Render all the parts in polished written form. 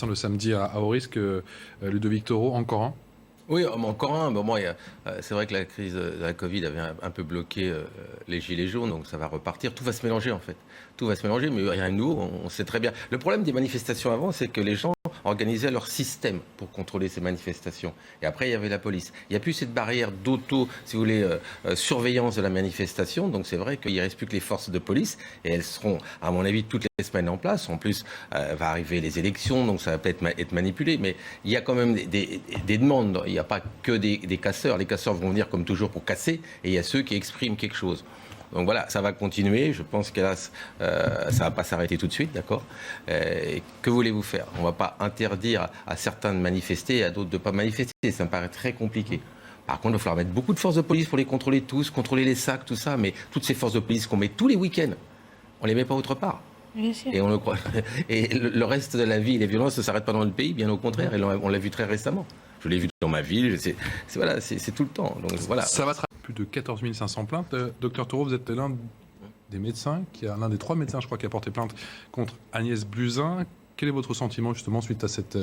Le samedi à haut risque, Ludovic Toro, encore un. Oui, encore un. Bon, c'est vrai que la crise de la Covid avait un peu bloqué les gilets jaunes, donc ça va repartir. Tout va se mélanger en fait. Tout va se mélanger, mais rien que nous, on sait très bien. Le problème des manifestations avant, c'est que les gens organisaient leur système pour contrôler ces manifestations. Et après, il y avait la police. Il n'y a plus cette barrière si vous voulez, surveillance de la manifestation. Donc c'est vrai qu'il ne reste plus que les forces de police. Et elles seront, à mon avis, toutes les semaines en place. En plus, va arriver les élections, donc ça va peut-être être manipulé. Mais il y a quand même des demandes. Il n'y a pas que des casseurs. Les casseurs vont venir comme toujours pour casser. Et il y a ceux qui expriment quelque chose. Donc voilà, ça va continuer. Je pense que là, ça ne va pas s'arrêter tout de suite, d'accord. Que voulez-vous faire? On ne va pas interdire à certains de manifester et à d'autres de ne pas manifester. Ça me paraît très compliqué. Par contre, il va falloir mettre beaucoup de forces de police pour les contrôler tous, contrôler les sacs, tout ça. Mais toutes ces forces de police qu'on met tous les week-ends, on ne les met pas autre part. Bien sûr. Et on le croit. Et le reste de la vie, les violences ne s'arrêtent pas dans le pays, bien au contraire. Et on l'a vu très récemment. Je l'ai vu dans ma ville. C'est tout le temps. Donc voilà. Ça va plus de 14 500 plaintes. Docteur Toro, vous êtes l'un des médecins, l'un des 3 médecins, je crois, qui a porté plainte contre Agnès Buzyn. Quel est votre sentiment justement suite à cette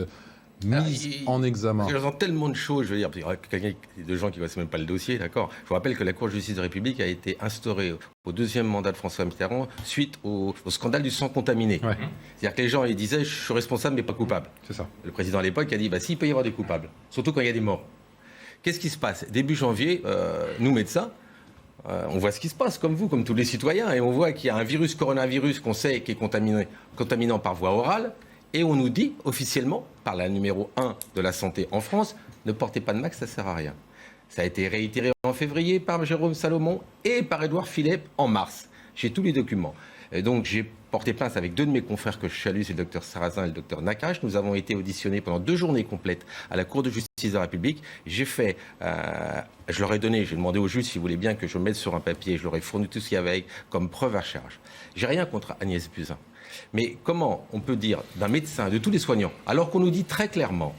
mise en examen? J'entends tellement de choses, je veux dire, il y a de gens qui ne connaissent même pas le dossier, d'accord. Je vous rappelle que la Cour de justice de la République a été instaurée au 2e mandat de François Mitterrand suite au scandale du sang contaminé. Ouais. C'est-à-dire que les gens ils disaient je suis responsable mais pas coupable. C'est ça. Le président à l'époque a dit s'il peut y avoir des coupables, surtout quand il y a des morts. Qu'est-ce qui se passe? Début janvier, nous médecins, on voit ce qui se passe, comme vous, comme tous les citoyens, et on voit qu'il y a un coronavirus qu'on sait qui est contaminant par voie orale, et on nous dit officiellement, par la numéro 1 de la santé en France, ne portez pas de masque, ça ne sert à rien. Ça a été réitéré en février par Jérôme Salomon et par Édouard Philippe en mars. J'ai tous les documents. Et donc j'ai porté plainte avec 2 de mes confrères que je salue, c'est le docteur Sarrazin et le docteur Nakache. Nous avons été auditionnés pendant 2 journées complètes à la Cour de justice de la République. J'ai fait, je leur ai donné, j'ai demandé au juge s'il voulait bien que je mette sur un papier, je leur ai fourni tout ce qu'il y avait comme preuve à charge. J'ai rien contre Agnès Buzyn. Mais comment on peut dire d'un médecin, de tous les soignants, alors qu'on nous dit très clairement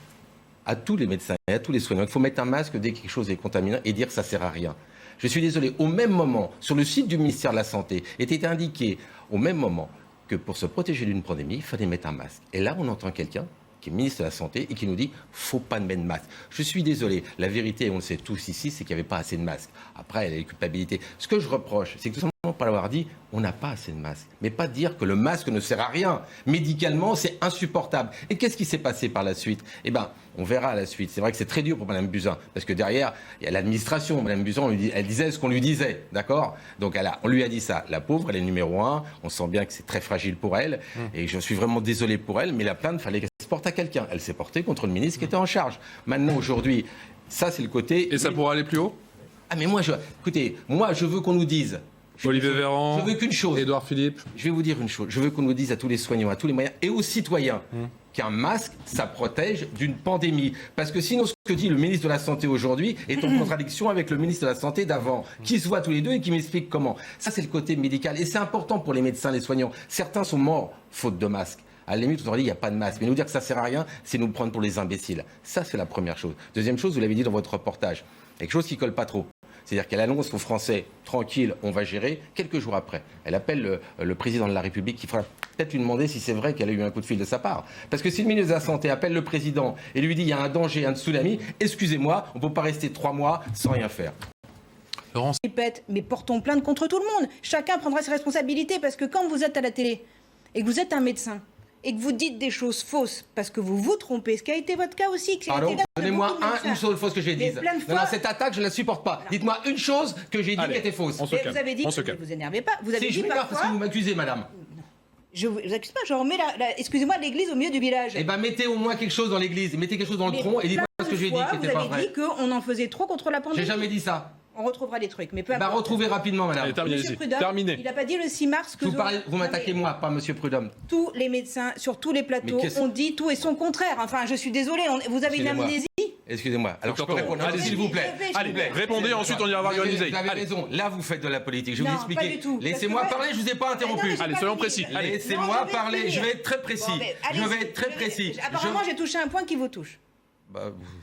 à tous les médecins et à tous les soignants qu'il faut mettre un masque dès que quelque chose est contaminant et dire que ça ne sert à rien. Je suis désolé, au même moment, sur le site du ministère de la Santé, était indiqué au même moment que pour se protéger d'une pandémie, il fallait mettre un masque. Et là, on entend quelqu'un qui est ministre de la Santé et qui nous dit « faut pas mettre de masque ». Je suis désolé, la vérité, on le sait tous ici, c'est qu'il n'y avait pas assez de masques. Après, il y a les culpabilités. Ce que je reproche, c'est que tout simplement pas l'avoir dit, on n'a pas assez de masques. Mais pas dire que le masque ne sert à rien. Médicalement, c'est insupportable. Et qu'est-ce qui s'est passé par la suite? Eh bien, on verra à la suite. C'est vrai que c'est très dur pour Mme Buzyn, parce que derrière, il y a l'administration. Mme Buzyn, elle disait ce qu'on lui disait, d'accord? Donc on lui a dit ça. La pauvre, elle est numéro 1. On sent bien que c'est très fragile pour elle. Et je suis vraiment désolé pour elle, mais la plainte, il fallait qu'elle se porte à quelqu'un. Elle s'est portée contre le ministre qui était en charge. Maintenant, aujourd'hui, ça, c'est le côté... Et ça pourra aller plus haut? Ah, mais écoutez, je veux qu'on nous dise... Olivier Véran, je veux qu'une chose. Édouard Philippe. Je vais vous dire une chose. Je veux qu'on nous dise à tous les soignants, à tous les moyens et aux citoyens qu'un masque, ça protège d'une pandémie. Parce que sinon, ce que dit le ministre de la Santé aujourd'hui est en contradiction avec le ministre de la Santé d'avant, qui se voient tous les deux et qui m'expliquent comment. Ça, c'est le côté médical. Et c'est important pour les médecins, les soignants. Certains sont morts faute de masque. À la limite, on aurait dit il n'y a pas de masque. Mais nous dire que ça ne sert à rien, c'est nous prendre pour les imbéciles. Ça, c'est la première chose. Deuxième chose, vous l'avez dit dans votre reportage, quelque chose qui ne colle pas trop. C'est-à-dire qu'elle annonce aux Français, tranquille, on va gérer, quelques jours après. Elle appelle le président de la République, qui fera peut-être lui demander si c'est vrai qu'elle a eu un coup de fil de sa part. Parce que si le ministre de la Santé appelle le président et lui dit il y a un danger, un tsunami, excusez-moi, on ne peut pas rester 3 mois sans rien faire. Laurence. Répète, mais portons plainte contre tout le monde. Chacun prendra ses responsabilités, parce que quand vous êtes à la télé et que vous êtes un médecin, et que vous dites des choses fausses parce que vous vous trompez, ce qui a été votre cas aussi. Pardon, donnez-moi une seule chose que j'ai dite. Non, cette attaque, je ne la supporte pas. Dites-moi une chose que j'ai dit qui était fausse. Vous avez dit, ne vous énervez pas. Vous avez dit je m'énerve parce que vous m'accusez, madame. Je vous accuse pas, je remets excusez-moi, l'église au milieu du village. Eh bien, mettez au moins quelque chose dans l'église, mettez quelque chose dans le tronc et dites-moi ce que j'ai dit qui n'était pas vrai. Vous avez dit qu'on en faisait trop contre la pandémie. J'ai jamais dit ça. On retrouvera les trucs, mais peu importe. Retrouvez rapidement, madame. Terminé. Il n'a pas dit le 6 mars que... Vous m'attaquez moi, pas monsieur Prudhomme. Tous les médecins, sur tous les plateaux, ont dit tout et son contraire. Enfin, je suis désolée, vous avez une amnésie. Excusez-moi. Alors, je peux répondre. Allez, s'il vous plaît. Allez, répondez, ensuite on ira voir Yonisei. Vous avez raison. Là, vous faites de la politique. Je vais vous expliquer. Laissez-moi parler, je ne vous ai pas interrompu. Allez, soyons précis. Laissez-moi parler. Je vais être très précis. Apparemment, j'ai touché un point qui vous touche. Je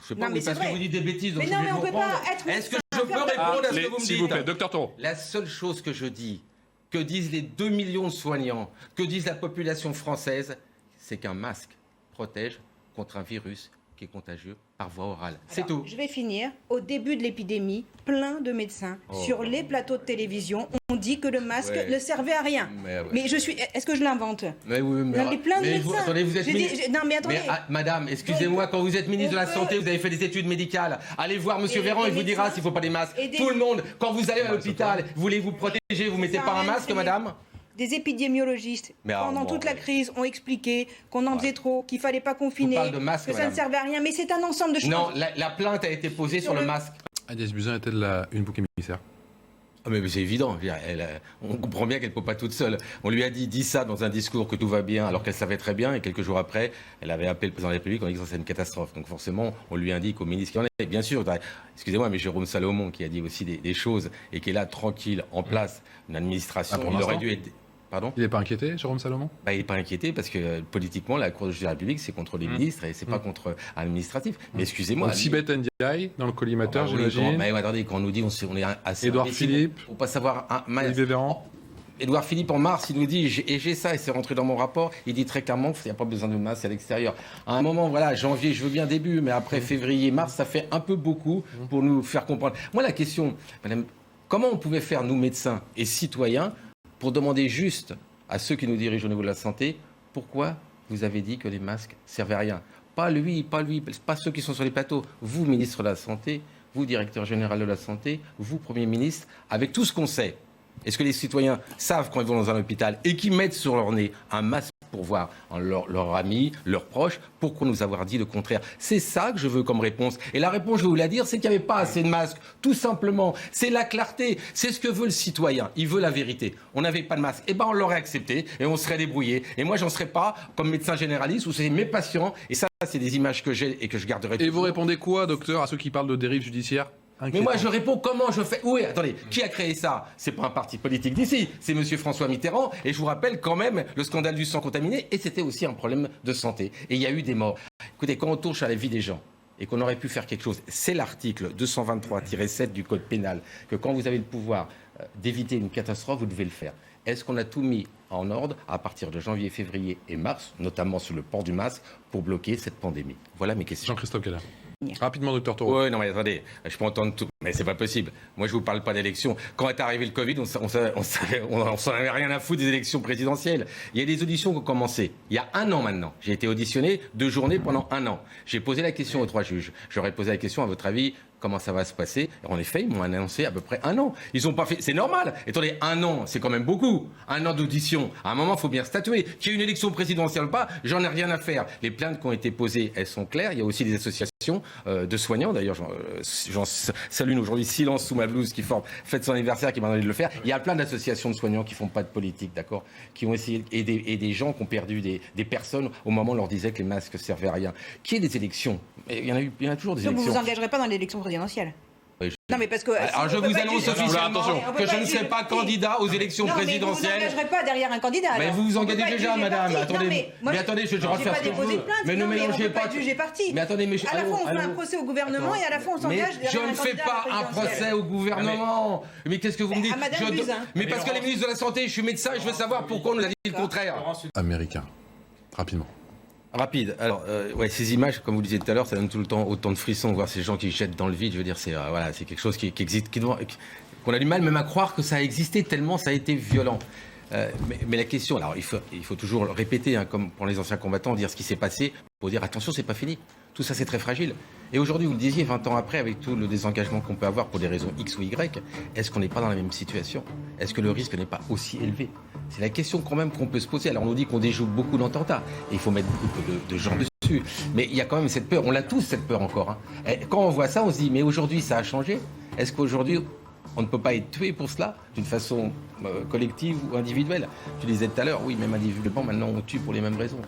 sais pas, parce que vous dites des bêtises. Mais non, mais on ne peut pas être... Est-ce que je peux répondre à ce que vous me dites? S'il vous plaît, docteur Toro. La seule chose que je dis, que disent les 2 millions de soignants, que disent la population française, c'est qu'un masque protège contre un virus qui est contagieux par voie orale. C'est tout. Je vais finir. Au début de l'épidémie, plein de médecins sur les plateaux de télévision ont dit que le masque ne servait à rien. Mais je suis. Est-ce que je l'invente? Mais oui, mais plein de médecins. Attendez, vous êtes ministre. Non, mais attendez. Madame, excusez-moi, quand vous êtes ministre de la Santé, vous avez fait des études médicales. Allez voir Monsieur Véran, il vous dira s'il ne faut pas des masques. Tout le monde, quand vous allez à l'hôpital, voulez vous protéger, vous ne mettez pas un masque, madame? Des épidémiologistes, pendant toute la crise, ont expliqué qu'on en faisait trop, qu'il ne fallait pas confiner, que ça ne servait à rien. Mais c'est un ensemble de choses. Non, la plainte a été posée sur le masque. Agnès Buzyn est-elle une bouc émissaire? Mais c'est évident. On comprend bien qu'elle ne peut pas toute seule. On lui a dit ça dans un discours que tout va bien, alors qu'elle savait très bien. Et quelques jours après, elle avait appelé le président de la République en disant que c'est une catastrophe. Donc forcément, on lui indique au ministre qui en est. Bien sûr, excusez-moi, mais Jérôme Salomon qui a dit aussi des choses et qui est là tranquille, en place, une administration, il aurait dû être... Pardon ? Il n'est pas inquiété, Jérôme Salomon ? Il n'est pas inquiété parce que politiquement, la Cour de justice de la République, c'est contre les ministres et c'est pas contre un administratif. Mais excusez-moi. Sibeth Ndiaye, dans le collimateur, j'imagine. Mais attendez, quand on nous dit on est assez. Édouard Philippe. Pour pas savoir. Olivier Véran. Édouard Philippe, en mars, il nous dit, et j'ai ça, et c'est rentré dans mon rapport, il dit très clairement qu'il n'y a pas besoin de masque à l'extérieur. À un moment, voilà, janvier, je veux bien début, mais après février, mars, ça fait un peu beaucoup pour nous faire comprendre. Moi, la question, madame, comment on pouvait faire, nous, médecins et citoyens, pour demander juste à ceux qui nous dirigent au niveau de la santé, pourquoi vous avez dit que les masques servaient à rien? Pas lui, pas ceux qui sont sur les plateaux. Vous, ministre de la Santé, vous, directeur général de la Santé, vous, Premier ministre, avec tout ce qu'on sait, est-ce que les citoyens savent quand ils vont dans un hôpital et qu'ils mettent sur leur nez un masque pour voir leurs amis, leurs proches, pourquoi nous avoir dit le contraire? C'est ça que je veux comme réponse. Et la réponse, je vais vous la dire, c'est qu'il n'y avait pas assez de masques. Tout simplement. C'est la clarté. C'est ce que veut le citoyen. Il veut la vérité. On n'avait pas de masque. Eh bien, on l'aurait accepté et on serait débrouillé. Et moi, j'en serais pas comme médecin généraliste où c'est mes patients. Et ça, c'est des images que j'ai et que je garderai. Et vous répondez quoi, docteur, à ceux qui parlent de dérive judiciaire? Mais moi, je réponds comment je fais. Oui, attendez, qui a créé ça? C'est pas un parti politique d'ici, c'est Monsieur François Mitterrand. Et je vous rappelle quand même le scandale du sang contaminé. Et c'était aussi un problème de santé. Et il y a eu des morts. Écoutez, quand on touche à la vie des gens et qu'on aurait pu faire quelque chose, c'est l'article 223-7 du Code pénal, que quand vous avez le pouvoir d'éviter une catastrophe, vous devez le faire. Est-ce qu'on a tout mis en ordre à partir de janvier, février et mars, notamment sur le port du masque, pour bloquer cette pandémie? Voilà mes questions. Jean-Christophe Keller. Rapidement, docteur Taureau. Oui, non, mais attendez, je peux entendre tout, mais c'est pas possible. Moi, je vous parle pas d'élections. Quand est arrivé le Covid, on s'en avait rien à foutre des élections présidentielles. Il y a des auditions qui ont commencé il y a 1 an maintenant. J'ai été auditionné 2 journées pendant 1 an. J'ai posé la question aux 3 juges. J'aurais posé la question, à votre avis, comment ça va se passer? En effet, ils m'ont annoncé à peu près 1 an. Ils ont pas fait. C'est normal. Attendez, 1 an, c'est quand même beaucoup. 1 an d'audition. À un moment, il faut bien statuer. Qu'il y ait une élection présidentielle ou pas, j'en ai rien à faire. Les plaintes qui ont été posées, elles sont claires. Il y a aussi des associations de soignants. D'ailleurs, j'en salue aujourd'hui Silence sous ma blouse qui fête son anniversaire, qui m'a demandé de le faire. Il y a plein d'associations de soignants qui font pas de politique, d'accord, qui ont essayé et des gens qui ont perdu des personnes au moment où on leur disait que les masques servaient à rien. Qu'il y ait des élections. Il y en a toujours des élections. Donc vous vous engagerez pas dans l'élection présidentielle? Non, mais parce que. Alors, je vous annonce officiellement que je ne serai pas candidat aux élections présidentielles. Vous ne vous engagerez pas derrière un candidat. Mais vous vous engagez déjà, madame. Attendez. Mais attendez, je refaire ce que je veux. Mais ne mélangez pas. Mais attendez, mais. À la fois, on fait un procès au gouvernement et à la fois, on s'engage derrière un candidat. Je ne fais pas un procès au gouvernement. Mais qu'est-ce que vous me dites? Mais parce que les ministres de la Santé, je suis médecin et je veux savoir pourquoi on nous a dit le contraire. Américain. Rapidement. Rapide. Alors, ces images, comme vous le disiez tout à l'heure, ça donne tout le temps autant de frissons, voir ces gens qui jettent dans le vide. Je veux dire, c'est quelque chose qui existe, qu'on a du mal même à croire que ça a existé tellement ça a été violent. Mais la question, alors il faut toujours le répéter, hein, comme pour les anciens combattants, dire ce qui s'est passé, pour dire attention, c'est pas fini. Tout ça, c'est très fragile. Et aujourd'hui, vous le disiez, 20 ans après, avec tout le désengagement qu'on peut avoir pour des raisons X ou Y, est-ce qu'on n'est pas dans la même situation? Est-ce que le risque n'est pas aussi élevé? C'est la question quand même qu'on peut se poser. Alors on nous dit qu'on déjoue beaucoup d'attentats, et il faut mettre beaucoup de gens dessus. Mais il y a quand même cette peur, on l'a tous cette peur encore. Hein. Et quand on voit ça, on se dit, mais aujourd'hui ça a changé? Est-ce qu'aujourd'hui, on ne peut pas être tué pour cela, d'une façon collective ou individuelle? Tu disais tout à l'heure, oui, même individuellement, maintenant on tue pour les mêmes raisons.